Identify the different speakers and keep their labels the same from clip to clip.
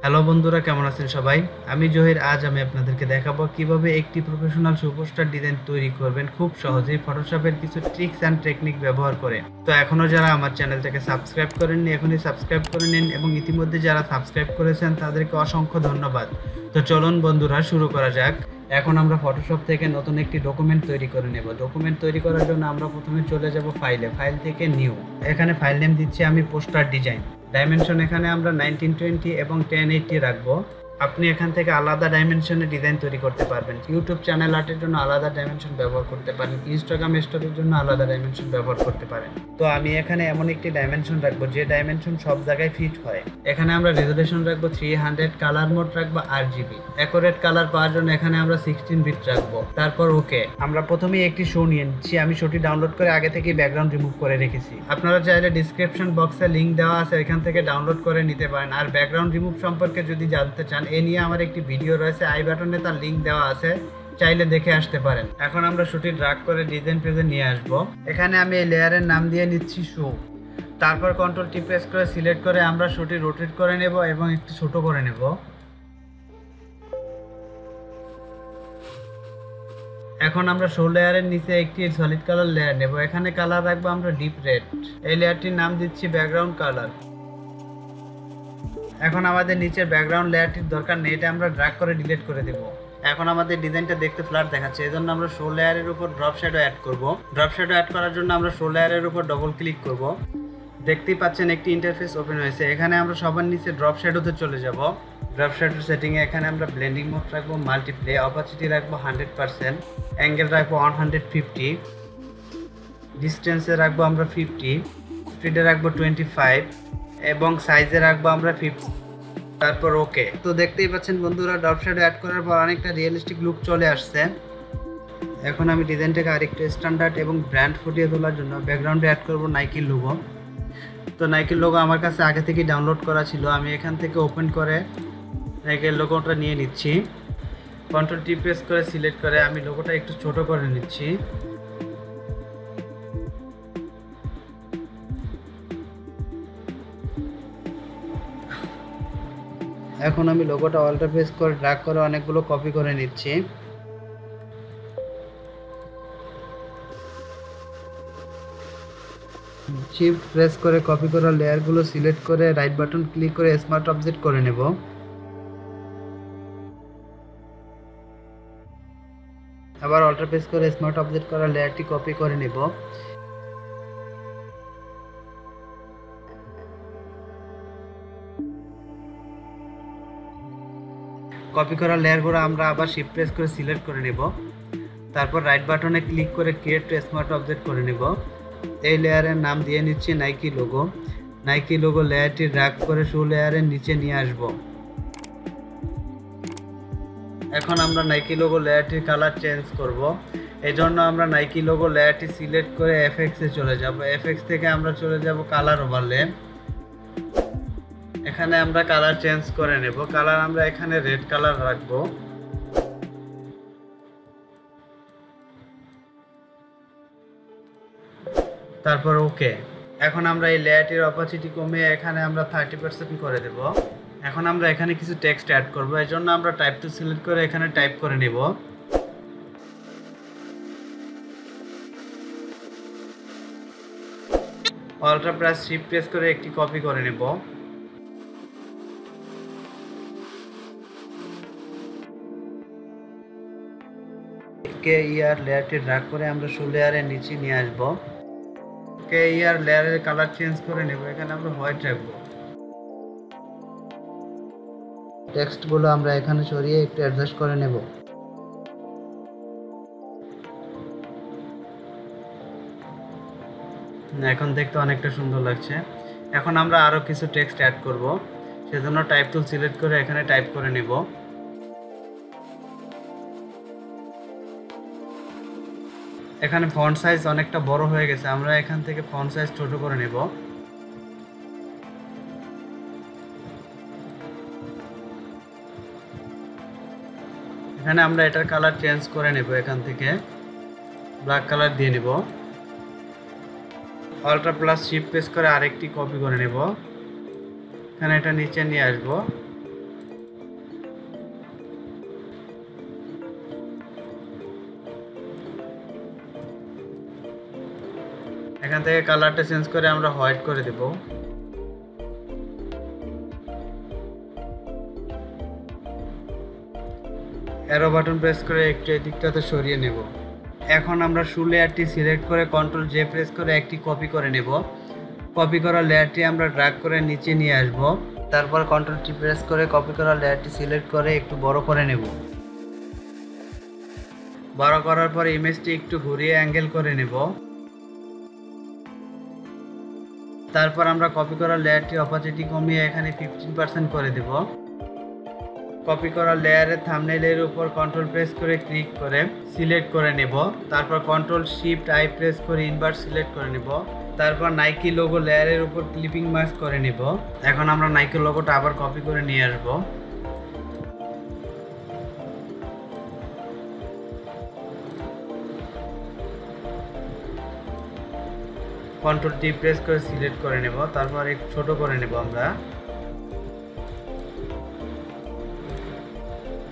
Speaker 1: Hello বন্ধুরা, কেমন আছেন সবাই? আমি জহির। আজ আমি আপনাদেরকে দেখাবো কিভাবে একটি প্রফেশনাল সুপারস্টার ডিজাইন তৈরি করবেন খুব সহজেই ফটোশপের কিছু ট্রিক্স অ্যান্ড টেকনিক ব্যবহার করে। তো এখনও যারা আমার চ্যানেলটাকে সাবস্ক্রাইব করেননি এখনই সাবস্ক্রাইব করে নিন, এবং ইতিমধ্যে যারা সাবস্ক্রাইব করেছেন তাদেরকে অসংখ্য ধন্যবাদ। তো চলুন বন্ধুরা, শুরু করা যাক। এখন আমরা ফটোশপ থেকে নতুন একটি ডকুমেন্ট তৈরি করে নেব। ডকুমেন্ট তৈরি করার জন্য আমরা প্রথমে চলে যাব ফাইল থেকে নিউ। এখানে ফাইল নেম দিচ্ছি আমি পোস্টার ডিজাইন। ডাইমেনশন এখানে আমরা 1920 এবং 1080 রাখবো। আপনি এখান থেকে আলাদা ডাইমেনশনে ডিজাইন তৈরি করতে পারবেন। ইউটিউব চ্যানেল আর্টের জন্য আলাদা ডাইমেনশন ব্যবহার করতে পারেন, ইনস্টাগ্রাম স্টোরির জন্য আলাদা ডাইমেনশন ব্যবহার করতে পারেন। তো আমি এখানে এমন একটি ডাইমেনশন রাখবো যে ডাইমেনশন সব জায়গায় ফিট হয়। এখানে আমরা রেজোলিউশন রাখবো 300, কালার মোড রাখবো RGB। অ্যাকুরেট কালার পাওয়ার জন্য এখানে আমরা 16 বিট রাখবো। তারপর ওকে। আমরা প্রথমেই একটি শো নিয়ে নিচ্ছি। আমি শোটি ডাউনলোড করে আগে থেকেই ব্যাকগ্রাউন্ড রিমুভ করে রেখেছি। আপনারা চাইলে ডিসক্রিপশন বক্সে লিঙ্ক দেওয়া আছে, এখান থেকে ডাউনলোড করে নিতে পারেন। আর ব্যাকগ্রাউন্ড রিমুভ সম্পর্কে যদি জানতে চান, এ নিয়ে আমার একটি ভিডিও রয়েছে, আই বাটনে তার লিঙ্ক দেওয়া আছে, চাইলে দেখে আসতে পারেন। এখন আমরা শোটি ড্র্যাগ করে ডিজাইন পেজে নিয়ে আসব। এখানে আমি এই লেয়ারের নাম দিয়ে নিচ্ছি শো। তারপর কন্ট্রোল টি প্রেস করে সিলেক্ট করে আমরা শোটি রোটেট করে নেব এবং একটু ছোট করে নেব। এখন আমরা শো লেয়ারের নিচে একটি সলিড কালার লেয়ার নেব। এখানে কালার রাখবো আমরা ডিপ রেড। এই লেয়ারটির নাম দিচ্ছি ব্যাকগ্রাউন্ড কালার। এখন আমাদের নিচের ব্যাকগ্রাউন্ড লেয়ারটির দরকার নেই, এটা আমরা ড্র্যাগ করে ডিলিট করে দেব। এখন আমাদের ডিজাইনটা দেখতে ফ্ল্যাট দেখাচ্ছে, এজন্য আমরা শো লেয়ারের উপর ড্রপ শ্যাডো অ্যাড করব। ড্রপ শ্যাডো অ্যাড করার জন্য আমরা শো লেয়ারের উপর ডবল ক্লিক করব। দেখতেই পাচ্ছেন একটি ইন্টারফেস ওপেন হয়েছে। এখানে আমরা সবার নিচে ড্রপ শ্যাডোতে চলে যাব। ড্রপ শ্যাডো সেটিংয়ে এখানে আমরা ব্লেন্ডিং মোড রাখবো মাল্টিপ্লে, অপাসিটি রাখবো 100%, অ্যাঙ্গেল রাখবো 150, ডিস্টেন্সে রাখবো আমরা 50, স্পিডে রাখবো 25 এবং সাইজে রাখবো আমরা 50। তারপর ওকে। তো দেখতেই পাচ্ছেন বন্ধুরা, ড্রপ শ্যাডো অ্যাড করার পর অনেকটা রিয়েলিস্টিক লুক চলে আসছে। এখন আমি ডিজাইনটাকে আরেকটু স্ট্যান্ডার্ড এবং ব্র্যান্ড ফুটিয়ে তোলার জন্য ব্যাকগ্রাউন্ডে অ্যাড করব নাইকির লোগো। তো নাইকির লোগো আমার কাছে আগে থেকেই ডাউনলোড করা ছিল, আমি এখান থেকে ওপেন করে নাইকির লোগোটা নিয়ে নিচ্ছি। কন্ট্রোল টি প্রেস করে সিলেক্ট করে আমি লোগোটা একটু ছোট করে নিচ্ছি। এখন আমি লোগোটা অল্টার প্রেস করে ড্র্যাগ করে অনেকগুলো কপি করে নিচ্ছি। শিফট প্রেস করে কপি করা লেয়ারগুলো সিলেক্ট করে রাইট বাটন ক্লিক করে স্মার্ট অবজেক্ট করে নেব। আবার অল্টার প্রেস করে স্মার্ট অবজেক্ট করা লেয়ারটি কপি করে নেব। কপি করা লেয়ারগুলো আমরা আবার শিফট প্রেস করে সিলেক্ট করে নেব। তারপর রাইট বাটনে ক্লিক করে ক্রিয়েট টু স্মার্ট অবজেক্ট করে নেব। এই লেয়ারের নাম দিয়ে নিচ্ছি নাইকি লোগো। নাইকি লোগো লেয়ারটি ড্র্যাগ করে শো লেয়ারের নিচে নিয়ে আসব। এখন আমরা নাইকি লোগো লেয়ারটির কালার চেঞ্জ করব। এই জন্য আমরা নাইকি লোগো লেয়ারটি সিলেক্ট করে এফএক্সে চলে যাব। এফএক্স থেকে আমরা চলে যাব কালার ওভারলে। এখানে আমরা কালার চেঞ্জ করে নেব। কালার আমরা এখানে রেড কালার রাখবো। তারপর ওকে। এখন আমরা এই লেয়ারটির অপাসিটি কমিয়ে এখানে আমরা 30% করে দেব। এখন আমরা এখানে কিছু টেক্সট অ্যাড করব, এই জন্য আমরা টাইপ টু সিলেক্ট করে এখানে টাইপ করে নেব। অল্টার প্রেস শিফট প্রেস করে একটি কপি করে নেব। KER লেয়ারটি ড্র্যাগ করে আমরা শো লেয়ারের নিচে নিয়ে আসব। KER লেয়ারের কালার চেঞ্জ করে নেব। এখানে আমরা হোয়াইট রাখবো। টেক্সটগুলো আমরা এখানে সরিয়ে একটু অ্যাডজাস্ট করে নেব। এখন দেখতে অনেকটা সুন্দর লাগছে। এখন আমরা আরও কিছু টেক্সট অ্যাড করব, সেজন্য টাইপ টুল সিলেক্ট করে এখানে টাইপ করে নেব। এখানে ফন্ট সাইজ অনেকটা বড় হয়ে গেছে, আমরা এখান থেকে ফন্ট সাইজ ছোট করে নেব। এখানে আমরা এটার কালার চেঞ্জ করে নেব, এখান থেকে ব্ল্যাক কালার দিয়ে নেব। অল্টার প্লাস শিফট প্রেস করে আরেকটি কপি করে নেব। এখানে এটা নিচে নিয়ে আসব। এখান থেকে কালারটা চেঞ্জ করে আমরা হোয়াইট করে দেব। অ্যারো বাটন প্রেস করে একটু এদিকটাতে সরিয়ে নেব। এখন আমরা শু লেয়ারটি সিলেক্ট করে কন্ট্রোল জে প্রেস করে একটি কপি করে নেব। কপি করা লেয়ারটি আমরা ড্র্যাগ করে নিচে নিয়ে আসব। তারপর কন্ট্রোল টি প্রেস করে কপি করা লেয়ারটি সিলেক্ট করে একটু বড় করে নেব। বড় করার পর ইমেজটি একটু ঘুরিয়ে অ্যাঙ্গেল করে নেব। তারপর আমরা কপি করা লেয়ারটি অপাসিটি কমিয়ে এখানে 15% করে দেব। কপি করা লেয়ারের থাম্বনেইলের উপর কন্ট্রোল প্রেস করে ক্লিক করে সিলেক্ট করে নেব। তারপর কন্ট্রোল শিফট আই প্রেস করে ইনভার্ট সিলেক্ট করে নেব। তারপর নাইকি লোগো লেয়ারের উপর ক্লিপিং মাস্ক করে নেব। এখন আমরা নাইকি লোগোটা আবার কপি করে নিয়ে আসব। কন্ট্রোল টি প্রেস করে সিলেক্ট করে নেব। তারপর একটু ছোট করে নেব। আমরা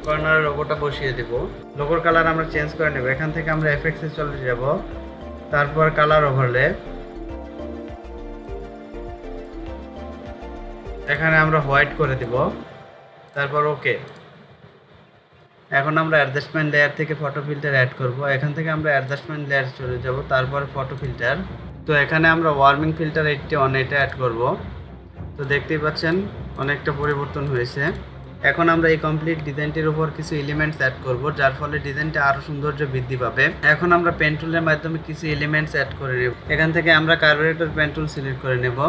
Speaker 1: কর্নারের লোগোটা বসিয়ে দেব। লোগোর কালার আমরা চেঞ্জ করে নেব। এখান থেকে আমরা এফেক্টসে চলে যাব। তারপর কালার ওভারলে, এখানে আমরা হোয়াইট করে দেব। তারপর ওকে। এখন আমরা অ্যাডজাস্টমেন্ট লেয়ার থেকে ফটো ফিল্টার অ্যাড করব। এখান থেকে আমরা অ্যাডজাস্টমেন্ট লেয়ার চলে যাব। তারপর ফটো ফিল্টার। তো এখানে আমরা ওয়ার্মিং ফিল্টার 81 এটা অ্যাড করব। তো দেখতেই পাচ্ছেন অনেকটা পরিবর্তন হয়েছে। এখন আমরা এই কমপ্লিট ডিজাইনটির উপর কিছু এলিমেন্টস অ্যাড করব, যার ফলে ডিজাইনটা আরো সৌন্দর্য বৃদ্ধি পাবে। এখন আমরা পেন টুলের মাধ্যমে কিছু এলিমেন্টস অ্যাড করে নেব। এখান থেকে আমরা কার্বোরেটর পেন টুল সিলেক্ট করে নেব।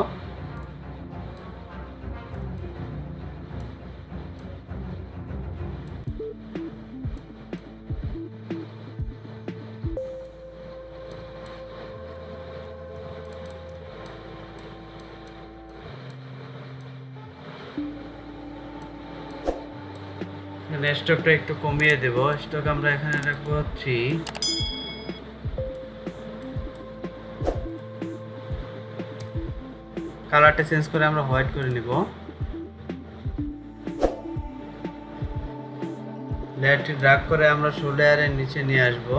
Speaker 1: স্টকটা একটু কমিয়ে দেব। স্টক আমরা এখানে রাখবো 3। কালারটা চেঞ্জ করে আমরা হোয়াইট করে নিব। লেয়ারটি ড্র্যাগ করে আমরা শো লেয়ারের নিচে নিয়ে আসব।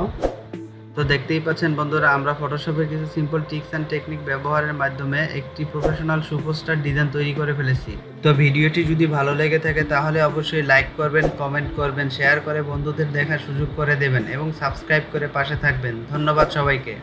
Speaker 1: তো দেখতেই পাচ্ছেন বন্ধুরা, আমরা ফটোশপের কিছু সিম্পল ট্রিক্স অ্যান্ড টেকনিক ব্যবহারের মাধ্যমে একটি প্রফেশনাল সুপারস্টার ডিজাইন তৈরি করে ফেলেছি। তো ভিডিওটি যদি ভালো লেগে থাকে তাহলে অবশ্যই লাইক করবেন, কমেন্ট করবেন, শেয়ার করে বন্ধুদের দেখার সুযোগ করে দেবেন এবং সাবস্ক্রাইব করে পাশে থাকবেন। ধন্যবাদ সবাইকে।